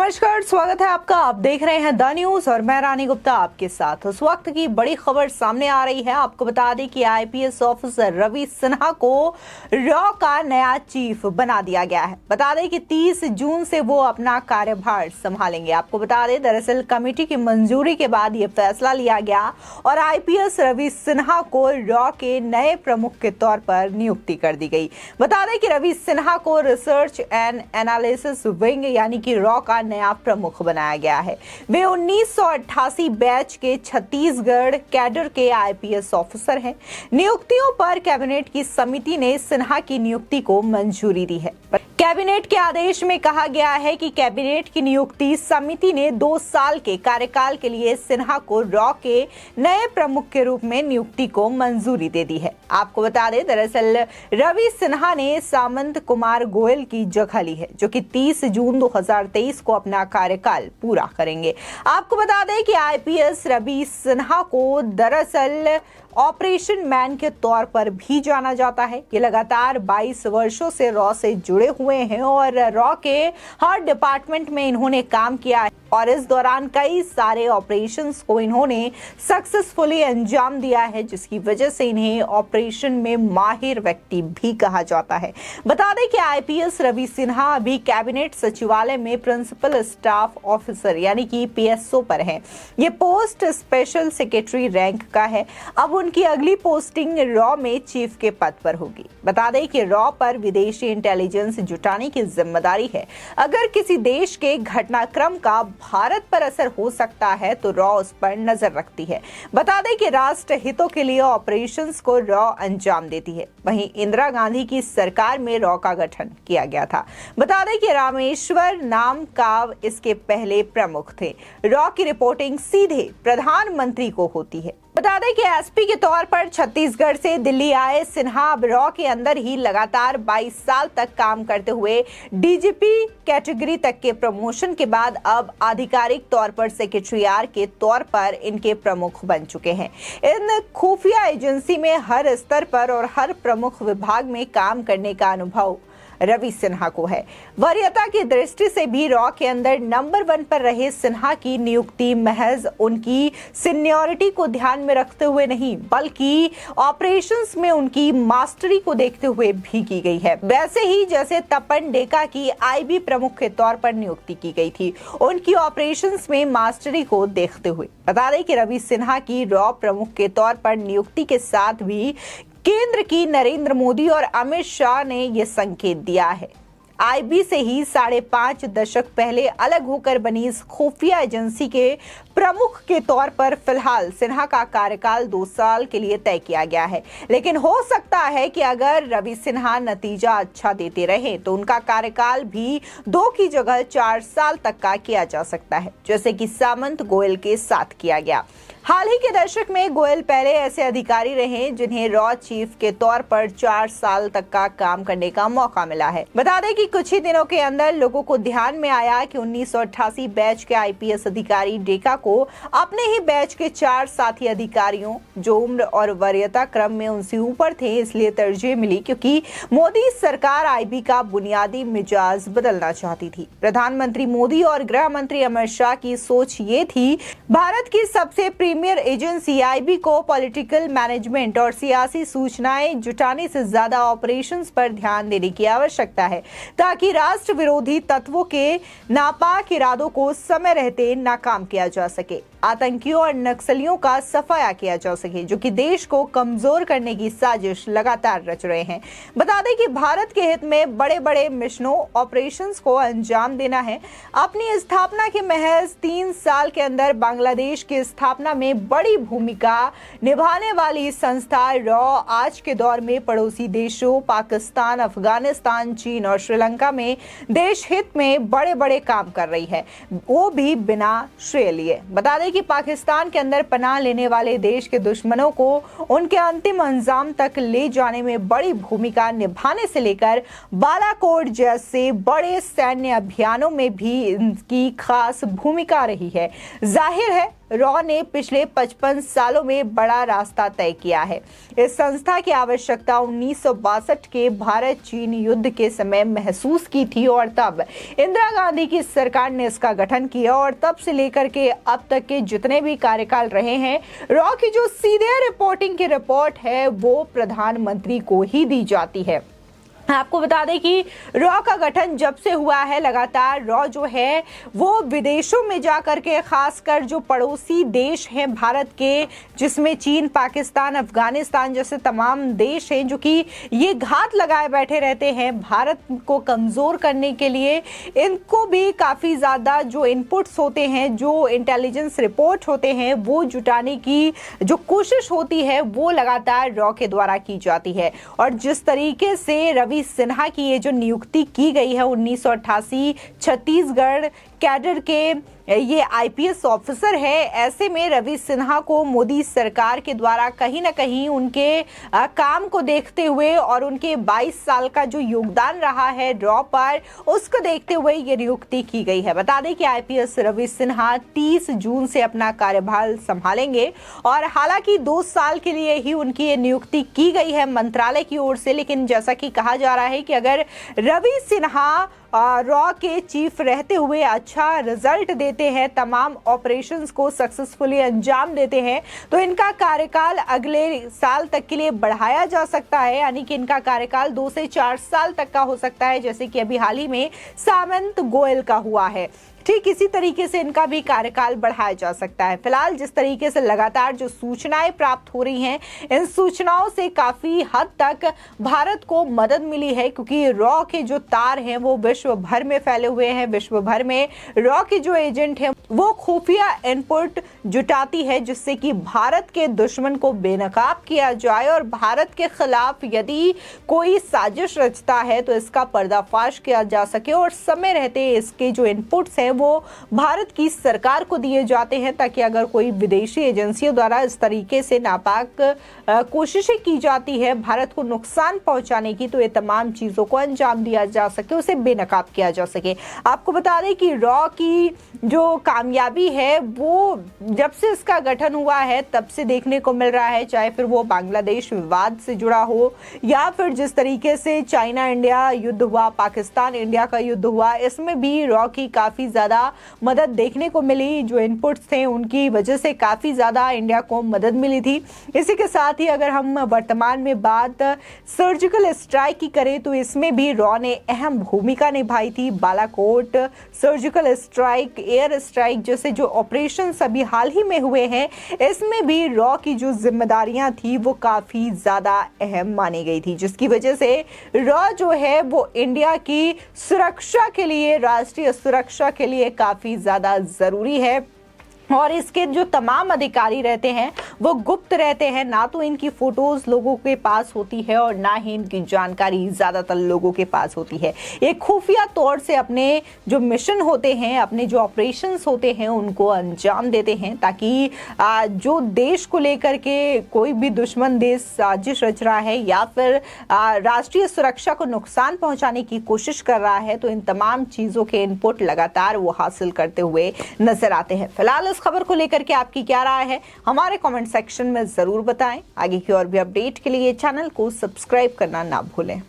नमस्कार, स्वागत है आपका। आप देख रहे हैं द न्यूज और मैं रानी गुप्ता आपके साथ। उस वक्त की बड़ी खबर सामने आ रही है। आपको बता दें कि आईपीएस ऑफिसर रवि सिन्हा को रॉ का नया चीफ बना दिया गया है। बता दें कि 30 जून से वो अपना कार्यभार संभालेंगे। आपको बता दें, दरअसल कमेटी की मंजूरी के बाद ये फैसला लिया गया और आईपीएस रवि सिन्हा को रॉ के नए प्रमुख के तौर पर नियुक्ति कर दी गई। बता दें कि रवि सिन्हा को रिसर्च एंड एनालिसिस विंग यानी कि रॉ का नया प्रमुख बनाया गया है। वे 1988 बैच के छत्तीसगढ़ कैडर के आईपीएस ऑफिसर हैं। नियुक्तियों पर कैबिनेट की समिति ने सिन्हा की नियुक्ति को मंजूरी दी है। कैबिनेट के आदेश में कहा गया है कि कैबिनेट की नियुक्ति समिति ने 2 साल के कार्यकाल के लिए सिन्हा को रॉ के नए प्रमुख के रूप में नियुक्ति को मंजूरी दे दी है। आपको बता दें, दरअसल रवि सिन्हा ने सामंत कुमार गोयल की जगह ली है, जो कि 30 जून 2023 को अपना कार्यकाल पूरा करेंगे। आपको बता दें कि आईपीएस रवि सिन्हा को दरअसल ऑपरेशन मैन के तौर पर भी जाना जाता है। ये लगातार 22 वर्षों से रॉ से जुड़े हुए हैं और रॉ के हर डिपार्टमेंट में इन्होंने काम किया है और इस दौरान कई सारे ऑपरेशंस को इन्होंने सक्सेसफुली अंजाम दिया है, जिसकी वजह से इन्हें ऑपरेशन में माहिर व्यक्ति भी कहा जाता है। बता दें कि आईपीएस रवि सिन्हा अभी कैबिनेट सचिवालय में प्रिंसिपल स्टाफ ऑफिसर यानी कि पीएसओ पर है। ये पोस्ट स्पेशल सेक्रेटरी रैंक का है। अब उनकी अगली पोस्टिंग रॉ में चीफ के पद पर होगी। बता दें कि रॉ पर विदेशी इंटेलिजेंस जुटाने की जिम्मेदारी है। अगर किसी देश के घटनाक्रम का भारत पर असर हो सकता है तो रॉ उस पर नजर रखती है। बता दें कि राष्ट्र हितों के लिए ऑपरेशंस को रॉ अंजाम देती है। वहीं इंदिरा गांधी की सरकार में रॉ का गठन किया गया था। बता दें कि रामेश्वर नाम का इसके पहले प्रमुख थे। रॉ की रिपोर्टिंग सीधे प्रधानमंत्री को होती है। बता दें कि एसपी के तौर पर छत्तीसगढ़ से दिल्ली आए सिन्हा अब रॉ के अंदर ही लगातार 22 साल तक काम करते हुए डीजीपी कैटेगरी तक के प्रमोशन के बाद अब आधिकारिक तौर पर सेक्रेटरीआर के तौर पर इनके प्रमुख बन चुके हैं। इन खुफिया एजेंसी में हर स्तर पर और हर प्रमुख विभाग में काम करने का अनुभव रवि सिन्हा को है। वरीयता की दृष्टि से भी रॉ के अंदर नंबर 1 पर रहे सिन्हा की नियुक्ति महज उनकी सीनियरिटी को ध्यान में रखते हुए नहीं, बल्कि ऑपरेशंस में उनकी मास्टरी को देखते हुए भी की गई है। वैसे ही जैसे तपन डेका की आईबी प्रमुख के तौर पर नियुक्ति की गई थी, उनकी ऑपरेशंस में मास्टरी को देखते हुए। बता दें कि रवि सिन्हा की रॉ प्रमुख के तौर पर नियुक्ति के साथ भी केंद्र की नरेंद्र मोदी और अमित शाह ने यह संकेत दिया है। आईबी से ही 5.5 दशक पहले अलग होकर बनी इस खुफिया एजेंसी के प्रमुख के तौर पर फिलहाल सिन्हा का कार्यकाल 2 साल के लिए तय किया गया है। लेकिन हो सकता है कि अगर रवि सिन्हा नतीजा अच्छा देते रहे तो उनका कार्यकाल भी 2 की जगह 4 साल तक का किया जा सकता है, जैसे कि सामंत गोयल के साथ किया गया। हाल ही के दशक में गोयल पहले ऐसे अधिकारी रहे जिन्हें रॉ चीफ के तौर पर 4 साल तक का काम करने का मौका मिला है। बता दें कि कुछ ही दिनों के अंदर लोगों को ध्यान में आया कि 1988 बैच के आईपीएस अधिकारी डेका को अपने ही बैच के 4 साथी अधिकारियों जो उम्र और वरीयता क्रम में उनसे ऊपर थे इसलिए तरजीह मिली, क्योंकि मोदी सरकार आईबी का बुनियादी मिजाज बदलना चाहती थी। प्रधानमंत्री मोदी और गृह मंत्री अमित शाह की सोच ये थी, भारत की सबसे प्रीमियर एजेंसी आईबी को पॉलिटिकल मैनेजमेंट और सियासी सूचनाएं जुटाने से ज्यादा ऑपरेशंस पर ध्यान देने की आवश्यकता है, ताकि राष्ट्र विरोधी तत्वों के नापाक इरादों को समय रहते नाकाम किया जा सके, आतंकियों और नक्सलियों का सफाया किया जा सके, जो कि देश को कमजोर करने की साजिश लगातार रच रहे हैं। बता दें कि भारत के हित में बड़े बड़े मिशनों ऑपरेशंस को अंजाम देना है। अपनी स्थापना के महज 3 साल के अंदर बांग्लादेश की स्थापना में बड़ी भूमिका निभाने वाली संस्था रॉ आज के दौर में पड़ोसी देशों पाकिस्तान, अफगानिस्तान, चीन और श्रीलंका में देश हित में बड़े बड़े काम कर रही है, वो भी बिना श्रेय लिए। बता दें कि पाकिस्तान के अंदर पनाह लेने वाले देश के दुश्मनों को उनके अंतिम अंजाम तक ले जाने में बड़ी भूमिका निभाने से लेकर बालाकोट जैसे बड़े सैन्य अभियानों में भी इनकी खास भूमिका रही है। जाहिर है रॉ ने पिछले 55 सालों में बड़ा रास्ता तय किया है। इस संस्था की आवश्यकता 1962 के भारत चीन युद्ध के समय महसूस की थी और तब इंदिरा गांधी की सरकार ने इसका गठन किया और तब से लेकर के अब तक के जितने भी कार्यकाल रहे हैं, रॉ की जो सीधे रिपोर्टिंग की रिपोर्ट है वो प्रधानमंत्री को ही दी जाती है। आपको बता दें कि रॉ का गठन जब से हुआ है, लगातार रॉ जो है वो विदेशों में जाकर के, खासकर जो पड़ोसी देश हैं भारत के, जिसमें चीन, पाकिस्तान, अफगानिस्तान जैसे तमाम देश हैं जो कि ये घात लगाए बैठे रहते हैं भारत को कमज़ोर करने के लिए, इनको भी काफ़ी ज़्यादा जो इनपुट्स होते हैं, जो इंटेलिजेंस रिपोर्ट होते हैं, वो जुटाने की जो कोशिश होती है वो लगातार रॉ के द्वारा की जाती है। और जिस तरीके से रवि सिन्हा की ये जो नियुक्ति की गई है 1988 छत्तीसगढ़ कैडर के ये आईपीएस ऑफिसर है, ऐसे में रवि सिन्हा को मोदी सरकार के द्वारा कहीं ना कहीं उनके काम को देखते हुए और उनके 22 साल का जो योगदान रहा है रॉ पर, उसको देखते हुए ये नियुक्ति की गई है। बता दें कि आईपीएस रवि सिन्हा 30 जून से अपना कार्यभार संभालेंगे और हालांकि 2 साल के लिए ही उनकी ये नियुक्ति की गई है मंत्रालय की ओर से, लेकिन जैसा कि कहा जा रहा है कि अगर रवि सिन्हा रॉ के चीफ रहते हुए अच्छा रिजल्ट देते हैं, तमाम ऑपरेशंस को सक्सेसफुली अंजाम देते हैं, तो इनका कार्यकाल अगले साल तक के लिए बढ़ाया जा सकता है, यानी कि इनका कार्यकाल 2 से 4 साल तक का हो सकता है, जैसे कि अभी हाल ही में सामंत गोयल का हुआ है। ठीक इसी तरीके से इनका भी कार्यकाल बढ़ाया जा सकता है। फिलहाल जिस तरीके से लगातार जो सूचनाएं प्राप्त हो रही हैं, इन सूचनाओं से काफी हद तक भारत को मदद मिली है, क्योंकि रॉ के जो तार हैं वो विश्व भर में फैले हुए हैं। विश्व भर में रॉ के जो एजेंट हैं वो खुफिया इनपुट जुटाती है, जिससे कि भारत के दुश्मन को बेनकाब किया जाए और भारत के खिलाफ यदि कोई साजिश रचता है तो इसका पर्दाफाश किया जा सके और समय रहते इसके जो इनपुट्स हैं वो भारत की सरकार को दिए जाते हैं, ताकि अगर कोई विदेशी एजेंसियों द्वारा इस तरीके से नापाक कोशिशें की जाती है भारत को नुकसान पहुंचाने की, तो ये तमाम चीजों को अंजाम दिया जा सके, उसे बेनकाब किया जा सके। आपको बता दें कि रॉ की जो कामयाबी है वो जब से इसका गठन हुआ है तब से देखने को मिल रहा है, चाहे फिर वो बांग्लादेश विवाद से जुड़ा हो या फिर जिस तरीके से चाइना इंडिया युद्ध हुआ, पाकिस्तान इंडिया का युद्ध हुआ, इसमें भी रॉ की काफी ज्यादा मदद देखने को मिली। जो इनपुट्स थे उनकी वजह से काफी ज्यादा इंडिया को मदद मिली थी। इसी के साथ ही अगर हम वर्तमान में बात सर्जिकल स्ट्राइक की करें तो इसमें भी रॉ ने अहम भूमिका निभाई थी। Balakot surgical strike, air strike जैसे जो ऑपरेशन अभी हाल ही में हुए हैं, इसमें भी रॉ की जो जिम्मेदारियां थी वो काफी ज्यादा अहम मानी गई थी, जिसकी वजह से रॉ जो है वो इंडिया की सुरक्षा के लिए, राष्ट्रीय सुरक्षा के लिए काफी ज्यादा जरूरी है। और इसके जो तमाम अधिकारी रहते हैं वो गुप्त रहते हैं, ना तो इनकी फोटोज लोगों के पास होती है और ना ही इनकी जानकारी ज्यादातर लोगों के पास होती है। ये खुफिया तौर से अपने जो मिशन होते हैं, अपने जो ऑपरेशंस होते हैं उनको अंजाम देते हैं, ताकि जो देश को लेकर के कोई भी दुश्मन देश साजिश रच रहा है या फिर राष्ट्रीय सुरक्षा को नुकसान पहुंचाने की कोशिश कर रहा है, तो इन तमाम चीजों के इनपुट लगातार वो हासिल करते हुए नजर आते हैं। फिलहाल इस खबर को लेकर के आपकी क्या राय है हमारे कमेंट सेक्शन में जरूर बताएं। आगे की और भी अपडेट के लिए चैनल को सब्सक्राइब करना ना भूलें।